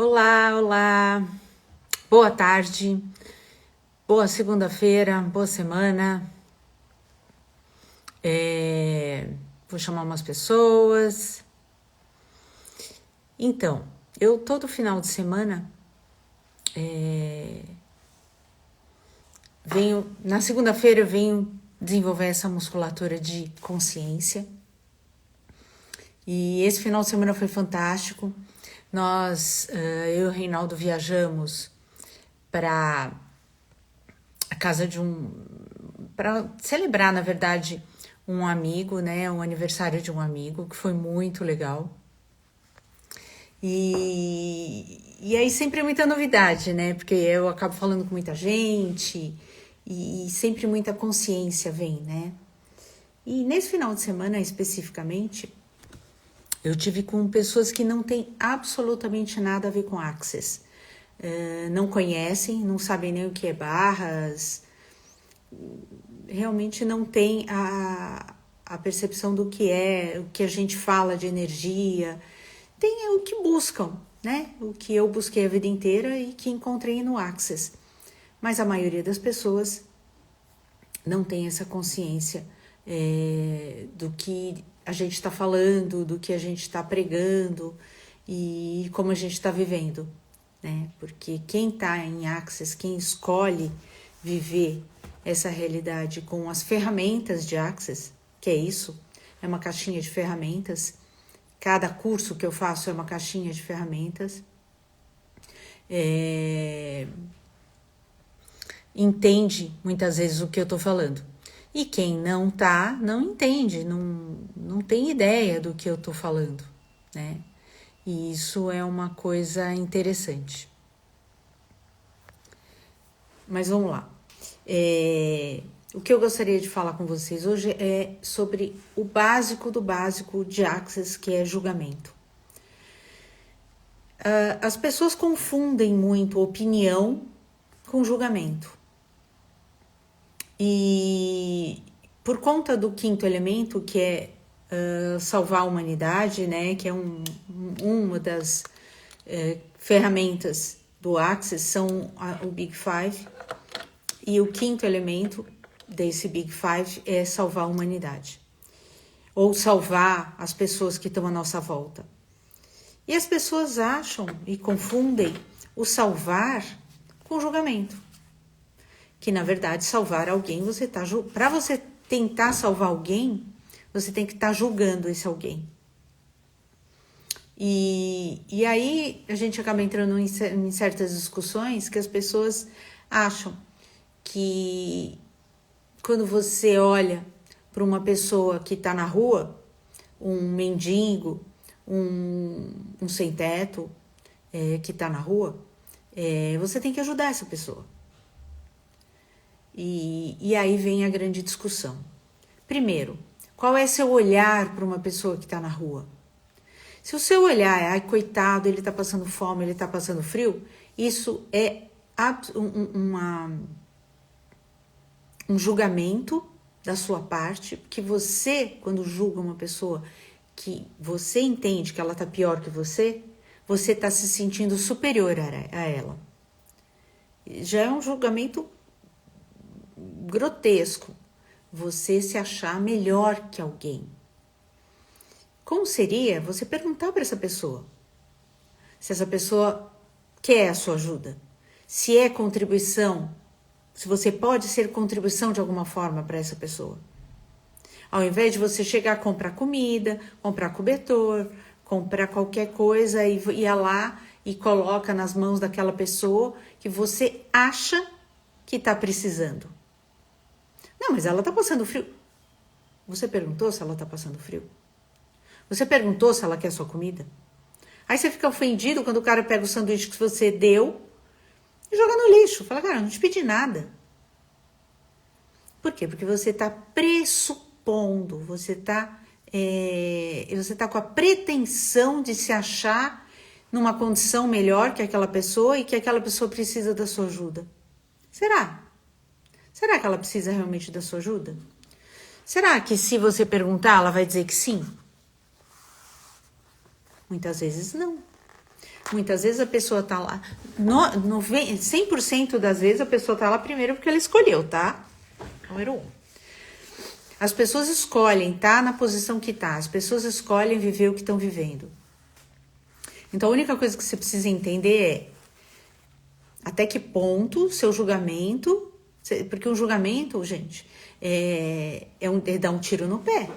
Olá, olá, boa tarde, boa segunda-feira, boa semana. Vou chamar umas pessoas. Então, eu todo final de semana na segunda-feira eu venho desenvolver essa musculatura de consciência. E esse final de semana foi fantástico. Eu e o Reinaldo viajamos para a casa para celebrar, na verdade, um amigo, né? Um aniversário de um amigo, que foi muito legal. E aí sempre é muita novidade, né? Porque eu acabo falando com muita gente e sempre muita consciência vem, né? E nesse final de semana, especificamente, eu tive com pessoas que não têm absolutamente nada a ver com Access. Não conhecem, não sabem nem o que é barras, realmente não tem a percepção do que é, o que a gente fala de energia, tem o que buscam, né? O que eu busquei a vida inteira e que encontrei no Access. Mas a maioria das pessoas não tem essa consciência do que a gente está falando, do que a gente está pregando e como a gente está vivendo, né? Porque quem está em Access, quem escolhe viver essa realidade com as ferramentas de Access, que é isso, é uma caixinha de ferramentas. Cada curso que eu faço é uma caixinha de ferramentas. Entende muitas vezes o que eu tô falando. E quem não tá, não entende, não tem ideia do que eu tô falando, né? E isso é uma coisa interessante. Mas vamos lá. O que eu gostaria de falar com vocês hoje é sobre o básico do básico de Access, que é julgamento. As pessoas confundem muito opinião com julgamento. E por conta do quinto elemento, que é salvar a humanidade, né, que é uma das ferramentas do Access, são o Big Five, e o quinto elemento desse Big Five é salvar a humanidade, ou salvar as pessoas que estão à nossa volta. E as pessoas acham e confundem o salvar com julgamento. Que na verdade salvar alguém, para você tentar salvar alguém, você tem que estar julgando esse alguém. E aí a gente acaba entrando em certas discussões que as pessoas acham que quando você olha para uma pessoa que está na rua, um mendigo, um sem teto que está na rua, você tem que ajudar essa pessoa. E aí vem a grande discussão. Primeiro, qual é seu olhar para uma pessoa que está na rua? Se o seu olhar é, ai, coitado, ele está passando fome, ele está passando frio, isso é um julgamento da sua parte, que você, quando julga uma pessoa que você entende que ela está pior que você está se sentindo superior a ela. Já é um julgamento grotesco, você se achar melhor que alguém. Como seria você perguntar para essa pessoa se essa pessoa quer a sua ajuda, se é contribuição, se você pode ser contribuição de alguma forma para essa pessoa. Ao invés de você chegar a comprar comida, comprar cobertor, comprar qualquer coisa e ir lá e coloca nas mãos daquela pessoa que você acha que está precisando. Não, mas ela está passando frio. Você perguntou se ela está passando frio? Você perguntou se ela quer sua comida? Aí você fica ofendido quando o cara pega o sanduíche que você deu e joga no lixo. Fala, cara, eu não te pedi nada. Por quê? Porque você está pressupondo, você está com a pretensão de se achar numa condição melhor que aquela pessoa e que aquela pessoa precisa da sua ajuda. Será? Será que ela precisa realmente da sua ajuda? Será que se você perguntar, ela vai dizer que sim? Muitas vezes não. Muitas vezes a pessoa tá lá, 100% das vezes a pessoa tá lá primeiro porque ela escolheu, tá? Número 1. As pessoas escolhem tá na posição que tá, as pessoas escolhem viver o que estão vivendo. Então a única coisa que você precisa entender é até que ponto seu julgamento, porque o julgamento, gente, é dar um tiro no pé.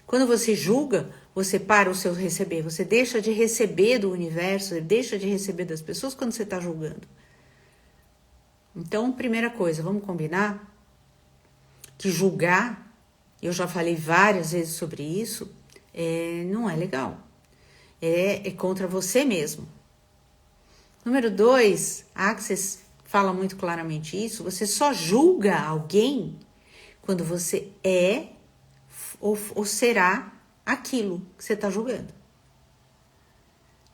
Quando você julga, você para o seu receber, você deixa de receber do universo, você deixa de receber das pessoas quando você está julgando. Então, primeira coisa, vamos combinar que julgar, eu já falei várias vezes sobre isso, não é legal. É contra você mesmo. Número 2, a Access fala muito claramente isso, você só julga alguém quando você é ou será aquilo que você está julgando.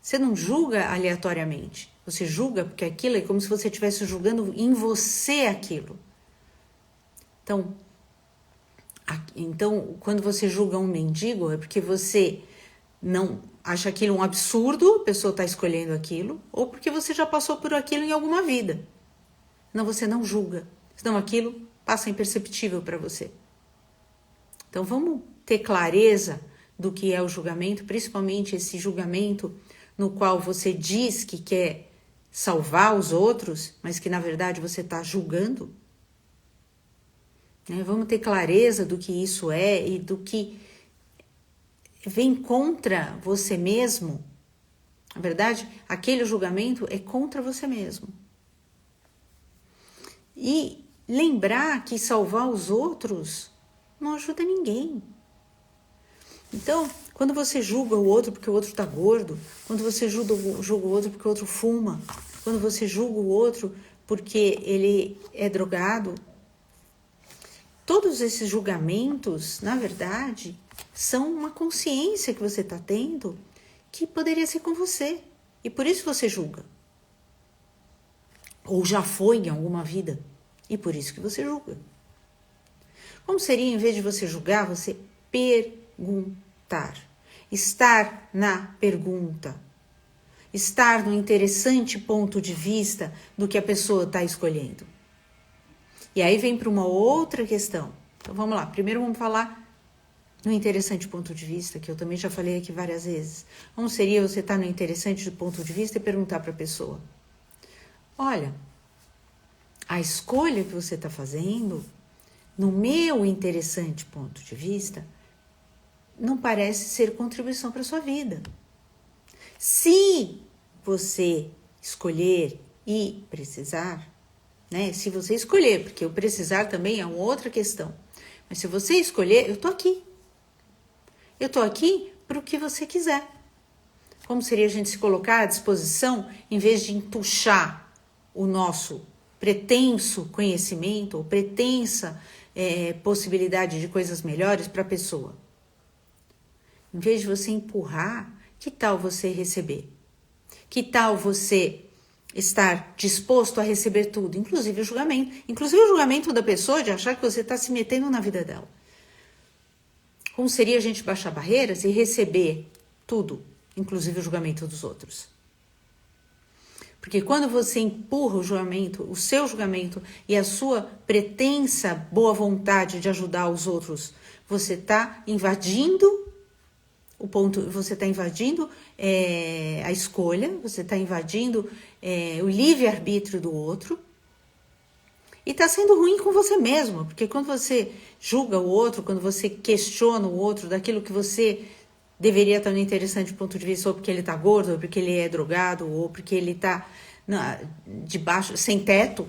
Você não julga aleatoriamente, você julga porque aquilo é como se você estivesse julgando em você aquilo. Então, quando você julga um mendigo, é porque você não acha aquilo um absurdo, a pessoa está escolhendo aquilo, ou porque você já passou por aquilo em alguma vida. Não, você não julga, senão aquilo passa imperceptível para você. Então, vamos ter clareza do que é o julgamento, principalmente esse julgamento no qual você diz que quer salvar os outros, mas que na verdade você está julgando. Vamos ter clareza do que isso é e do que vem contra você mesmo. Na verdade, aquele julgamento é contra você mesmo. E lembrar que salvar os outros não ajuda ninguém. Então, quando você julga o outro porque o outro está gordo, quando você julga o outro porque o outro fuma, quando você julga o outro porque ele é drogado, todos esses julgamentos, na verdade, são uma consciência que você está tendo que poderia ser com você. E por isso você julga. Ou já foi em alguma vida. E por isso que você julga. Como seria, em vez de você julgar, você perguntar? Estar na pergunta. Estar no interessante ponto de vista do que a pessoa está escolhendo. E aí vem para uma outra questão. Então vamos lá. Primeiro vamos falar no interessante ponto de vista, que eu também já falei aqui várias vezes. Como seria você estar no interessante ponto de vista e perguntar para a pessoa: olha, a escolha que você está fazendo, no meu interessante ponto de vista, não parece ser contribuição para a sua vida. Se você escolher e precisar, se você escolher, porque o precisar também é uma outra questão, mas se você escolher, eu tô aqui. Eu tô aqui para o que você quiser. Como seria a gente se colocar à disposição, em vez de entuchar o nosso pretenso conhecimento, ou pretensa possibilidade de coisas melhores para a pessoa? Em vez de você empurrar, que tal você receber? Que tal você estar disposto a receber tudo, inclusive o julgamento. Inclusive o julgamento da pessoa de achar que você está se metendo na vida dela. Como seria a gente baixar barreiras e receber tudo, inclusive o julgamento dos outros? Porque quando você empurra o julgamento, o seu julgamento e a sua pretensa boa vontade de ajudar os outros, você está invadindo o ponto, você está invadindo a escolha, você está invadindo o livre-arbítrio do outro e está sendo ruim com você mesmo, porque quando você julga o outro, quando você questiona o outro daquilo que você deveria estar no interessante ponto de vista, ou porque ele está gordo, ou porque ele é drogado, ou porque ele está debaixo, sem teto,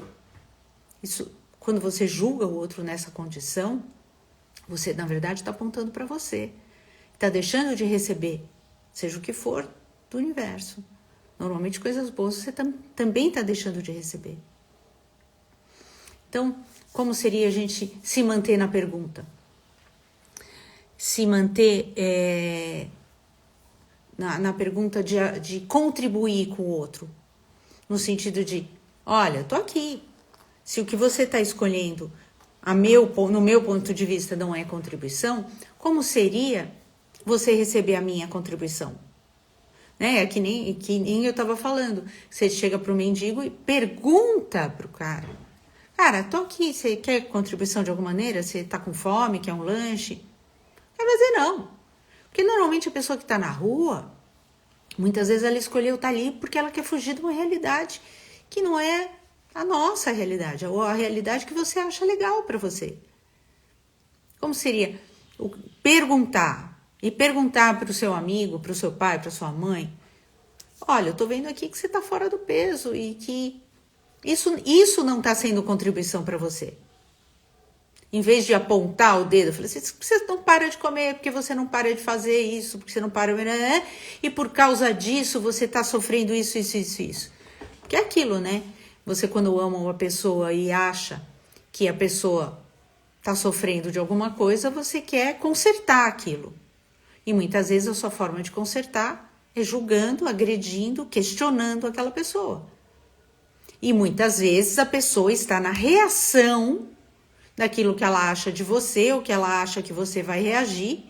isso, quando você julga o outro nessa condição, você na verdade está apontando para você. Está deixando de receber, seja o que for, do universo. Normalmente coisas boas você também está deixando de receber. Então, como seria a gente se manter na pergunta? Se manter na pergunta de contribuir com o outro. No sentido de, olha, estou aqui. Se o que você está escolhendo, no meu ponto de vista, não é contribuição, como seria você receber a minha contribuição? né? É que nem eu tava falando. Você chega pro mendigo e pergunta pro cara. Cara, tô aqui, você quer contribuição de alguma maneira? Você tá com fome, quer um lanche? Vai dizer não. Porque normalmente a pessoa que tá na rua, muitas vezes ela escolheu estar ali porque ela quer fugir de uma realidade que não é a nossa realidade, ou a realidade que você acha legal para você. Como seria perguntar para o seu amigo, para o seu pai, para sua mãe: olha, eu tô vendo aqui que você tá fora do peso e que isso não tá sendo contribuição para você. Em vez de apontar o dedo, eu falei assim: você não para de comer porque você não para de fazer isso, porque você não para, e por causa disso você tá sofrendo isso. Porque é aquilo, né? Você, quando ama uma pessoa e acha que a pessoa tá sofrendo de alguma coisa, você quer consertar aquilo. E muitas vezes a sua forma de consertar é julgando, agredindo, questionando aquela pessoa. E muitas vezes a pessoa está na reação daquilo que ela acha de você, ou que ela acha que você vai reagir,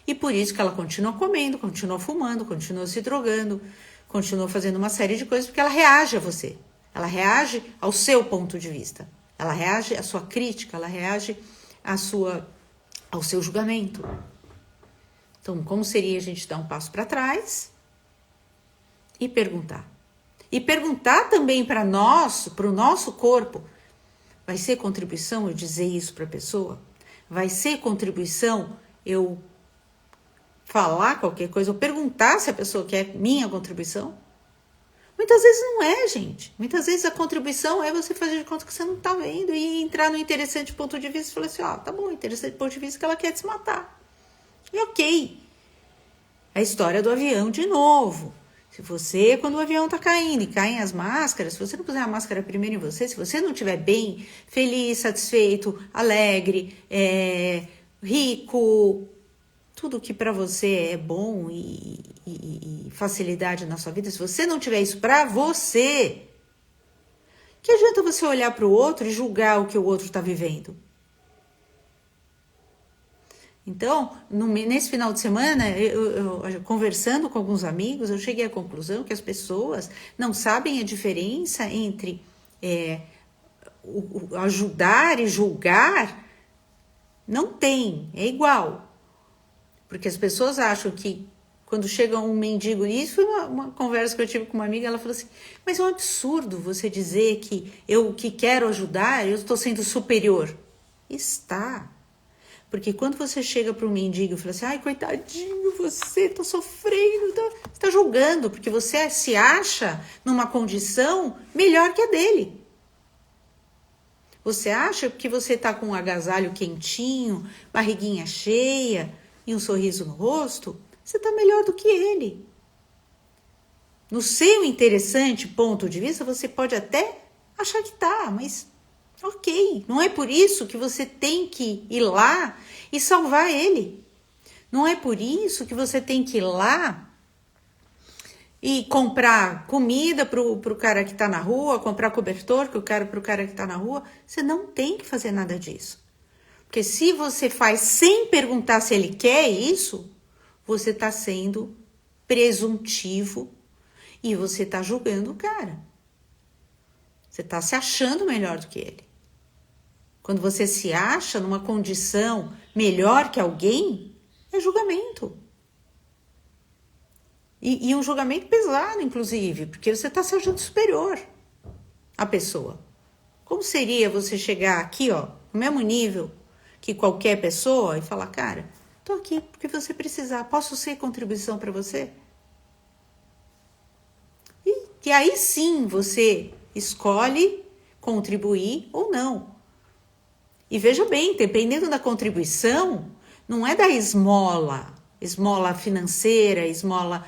e por isso que ela continua comendo, continua fumando, continua se drogando, continua fazendo uma série de coisas, porque ela reage a você. Ela reage ao seu ponto de vista. Ela reage à sua crítica, ela reage ao seu julgamento. Então, como seria a gente dar um passo para trás e perguntar? E perguntar também para o nosso corpo: vai ser contribuição eu dizer isso para a pessoa? Vai ser contribuição eu falar qualquer coisa, ou perguntar se a pessoa quer minha contribuição? Muitas vezes não é, gente. Muitas vezes a contribuição é você fazer de conta que você não tá vendo e entrar no interessante ponto de vista e falar assim: ó, tá bom, interessante ponto de vista que ela quer te matar. E ok. A história do avião de novo. Se você, quando o avião tá caindo e caem as máscaras, se você não puser a máscara primeiro em você, se você não estiver bem, feliz, satisfeito, alegre, rico, tudo que para você é bom e facilidade na sua vida, se você não tiver isso para você, que adianta você olhar para o outro e julgar o que o outro está vivendo? Então, nesse final de semana, eu conversando com alguns amigos, eu cheguei à conclusão que as pessoas não sabem a diferença entre ajudar e julgar. Não tem, é igual. Porque as pessoas acham que quando chega um mendigo, isso foi uma conversa que eu tive com uma amiga, ela falou assim: mas é um absurdo você dizer que eu que quero ajudar, eu estou sendo superior. Está. Porque quando você chega para um mendigo e fala assim: ai, coitadinho, você tá sofrendo, você está julgando, porque você se acha numa condição melhor que a dele. Você acha que você tá com um agasalho quentinho, barriguinha cheia e um sorriso no rosto, você tá melhor do que ele. No seu interessante ponto de vista, você pode até achar que tá, mas ok, não é por isso que você tem que ir lá e salvar ele. Não é por isso que você tem que ir lá e comprar comida pro cara que tá na rua, comprar cobertor pro cara que tá na rua. Você não tem que fazer nada disso. Porque se você faz sem perguntar se ele quer isso, você tá sendo presuntivo e você tá julgando o cara. Você tá se achando melhor do que ele. Quando você se acha numa condição melhor que alguém, é julgamento. E um julgamento pesado, inclusive, porque você está se achando superior à pessoa. Como seria você chegar aqui, ó, no mesmo nível que qualquer pessoa e falar: cara, tô aqui porque você precisar, posso ser contribuição para você? E aí sim você escolhe contribuir ou não. E veja bem, dependendo da contribuição, não é da esmola financeira, esmola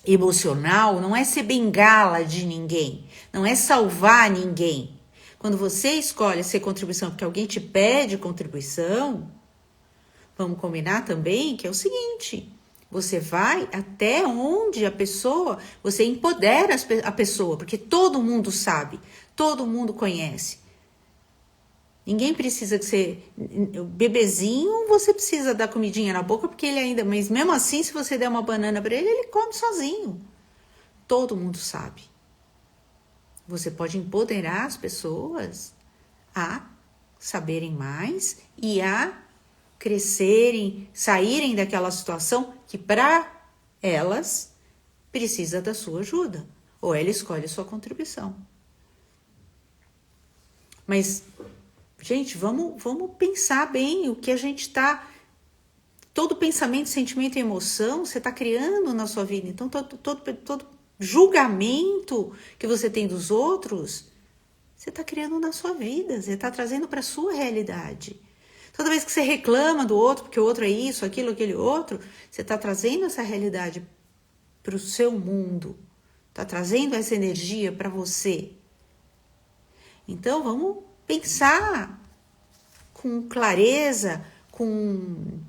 emocional, não é ser bengala de ninguém, não é salvar ninguém. Quando você escolhe ser contribuição porque alguém te pede contribuição, vamos combinar também que é o seguinte: você vai até onde a pessoa, você empodera a pessoa, porque todo mundo sabe, todo mundo conhece. Ninguém precisa que você... O bebezinho, você precisa dar comidinha na boca, porque ele ainda... Mas mesmo assim, se você der uma banana para ele, ele come sozinho. Todo mundo sabe. Você pode empoderar as pessoas a saberem mais e a crescerem, saírem daquela situação que para elas precisa da sua ajuda. Ou ela escolhe a sua contribuição. Mas, gente, vamos pensar bem o que a gente está... Todo pensamento, sentimento e emoção você está criando na sua vida. Então, todo julgamento que você tem dos outros, você está criando na sua vida. Você está trazendo para a sua realidade. Toda vez que você reclama do outro, porque o outro é isso, aquilo, aquele outro, você está trazendo essa realidade para o seu mundo. Está trazendo essa energia para você. Então, vamos pensar com clareza, com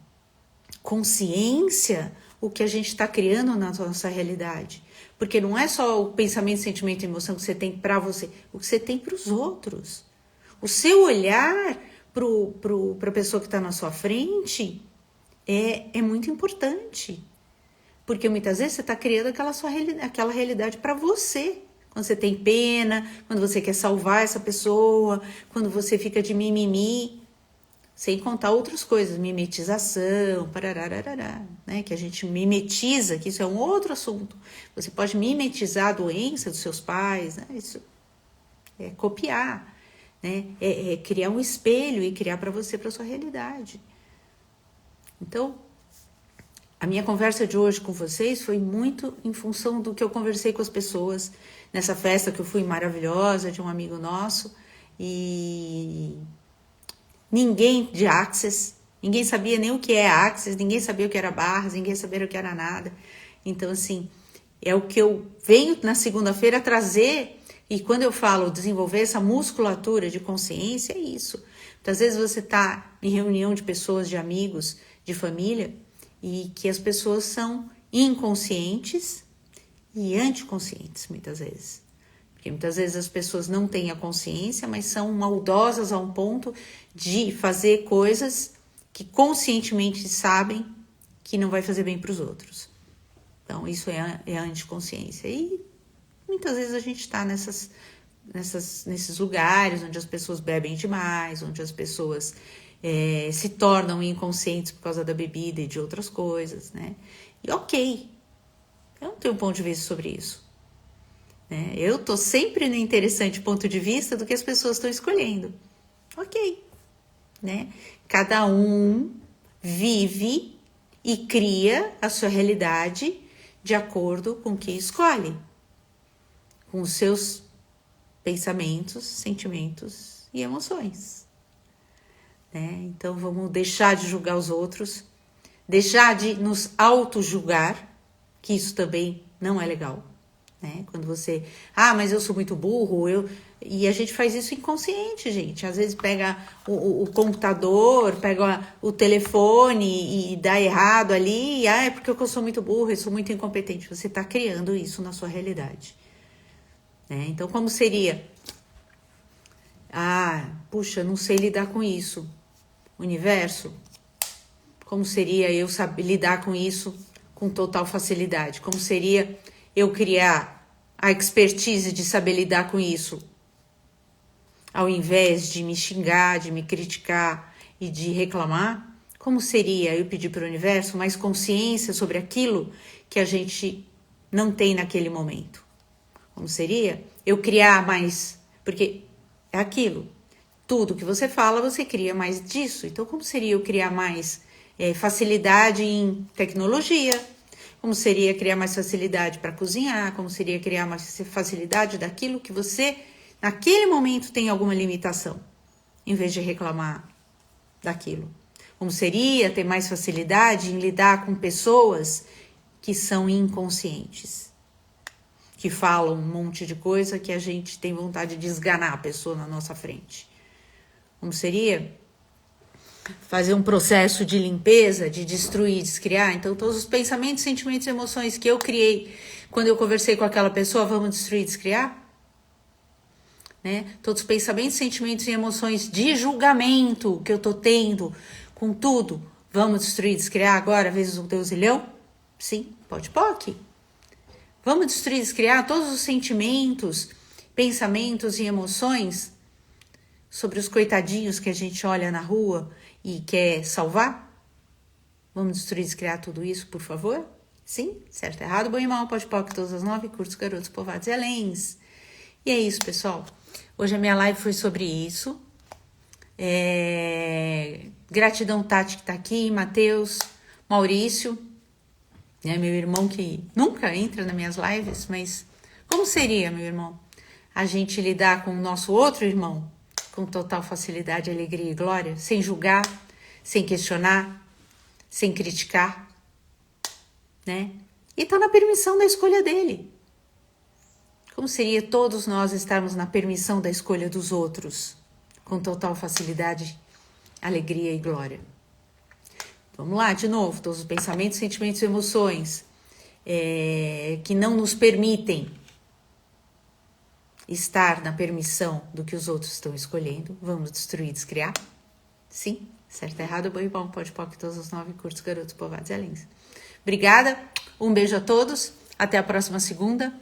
consciência, o que a gente está criando na nossa realidade. Porque não é só o pensamento, sentimento e emoção que você tem para você, o que você tem para os outros. O seu olhar para a pessoa que está na sua frente é muito importante. Porque muitas vezes você está criando aquela realidade para você. Quando você tem pena, quando você quer salvar essa pessoa, quando você fica de mimimi, sem contar outras coisas, mimetização, pararararará, né? Que a gente mimetiza, que isso é um outro assunto. Você pode mimetizar a doença dos seus pais, né? Isso é copiar, né? É criar um espelho e criar para você, para sua realidade. Então, a minha conversa de hoje com vocês foi muito em função do que eu conversei com as pessoas nessa festa que eu fui maravilhosa de um amigo nosso, e ninguém de Access, ninguém sabia nem o que é Access, ninguém sabia o que era barras, ninguém sabia o que era nada. Então, assim, é o que eu venho na segunda-feira trazer, e quando eu falo desenvolver essa musculatura de consciência, é isso. Muitas vezes você está em reunião de pessoas, de amigos, de família, e que as pessoas são inconscientes e anticonscientes, muitas vezes. Porque muitas vezes as pessoas não têm a consciência, mas são maldosas a um ponto de fazer coisas que conscientemente sabem que não vai fazer bem para os outros. Então, isso é a anticonsciência. E muitas vezes a gente está nesses lugares onde as pessoas bebem demais, onde as pessoas se tornam inconscientes por causa da bebida e de outras coisas, né? E ok, eu não tenho um ponto de vista sobre isso. Né? Eu tô sempre no interessante ponto de vista do que as pessoas estão escolhendo. Ok, né? Cada um vive e cria a sua realidade de acordo com o que escolhe, com os seus pensamentos, sentimentos e emoções. Né? Então vamos deixar de julgar os outros, deixar de nos auto-julgar, que isso também não é legal. Né? Quando você, mas eu sou muito burro, e a gente faz isso inconsciente, gente. Às vezes pega o computador, pega o telefone e dá errado ali, é porque eu sou muito burro, eu sou muito incompetente. Você está criando isso na sua realidade. Né? Então, como seria? Puxa, não sei lidar com isso. Universo, como seria eu saber lidar com isso com total facilidade? Como seria eu criar a expertise de saber lidar com isso, ao invés de me xingar, de me criticar e de reclamar? Como seria eu pedir para o universo mais consciência sobre aquilo que a gente não tem naquele momento? Como seria eu criar mais? Porque é aquilo, tudo que você fala, você cria mais disso. Então, como seria eu criar mais facilidade em tecnologia? Como seria criar mais facilidade para cozinhar? Como seria criar mais facilidade daquilo que você, naquele momento, tem alguma limitação, em vez de reclamar daquilo? Como seria ter mais facilidade em lidar com pessoas que são inconscientes, que falam um monte de coisa que a gente tem vontade de esganar a pessoa na nossa frente? Como seria fazer um processo de limpeza, de destruir, descriar? Então, todos os pensamentos, sentimentos e emoções que eu criei quando eu conversei com aquela pessoa, vamos destruir, descriar? né? Todos os pensamentos, sentimentos e emoções de julgamento que eu tô tendo com tudo, vamos destruir, descriar agora, vezes o deusilhão? Sim, pode POC. Vamos destruir, descriar todos os sentimentos, pensamentos e emoções sobre os coitadinhos que a gente olha na rua e quer salvar? Vamos destruir, descriar tudo isso, por favor? Sim, certo, errado, bom e mal, pode POC, todas as 9, curtos, garotos, povoados e aléns. E é isso, pessoal. Hoje a minha live foi sobre isso. Gratidão, Tati, que tá aqui, Matheus, Maurício, né, meu irmão que nunca entra nas minhas lives, mas como seria, meu irmão, a gente lidar com o nosso outro irmão com total facilidade, alegria e glória, sem julgar, sem questionar, sem criticar, né? E tá na permissão da escolha dele. Como seria todos nós estarmos na permissão da escolha dos outros, com total facilidade, alegria e glória? Vamos lá, de novo, todos os pensamentos, sentimentos e emoções que não nos permitem estar na permissão do que os outros estão escolhendo, vamos destruir, descriar? Sim, certo, errado, bom e bom, pode POC, todos os 9, curtos, garotos, povoados e aléns. Obrigada, um beijo a todos, até a próxima segunda,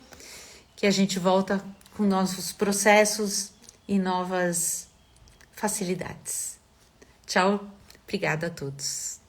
que a gente volta com novos processos e novas facilidades. Tchau, obrigada a todos.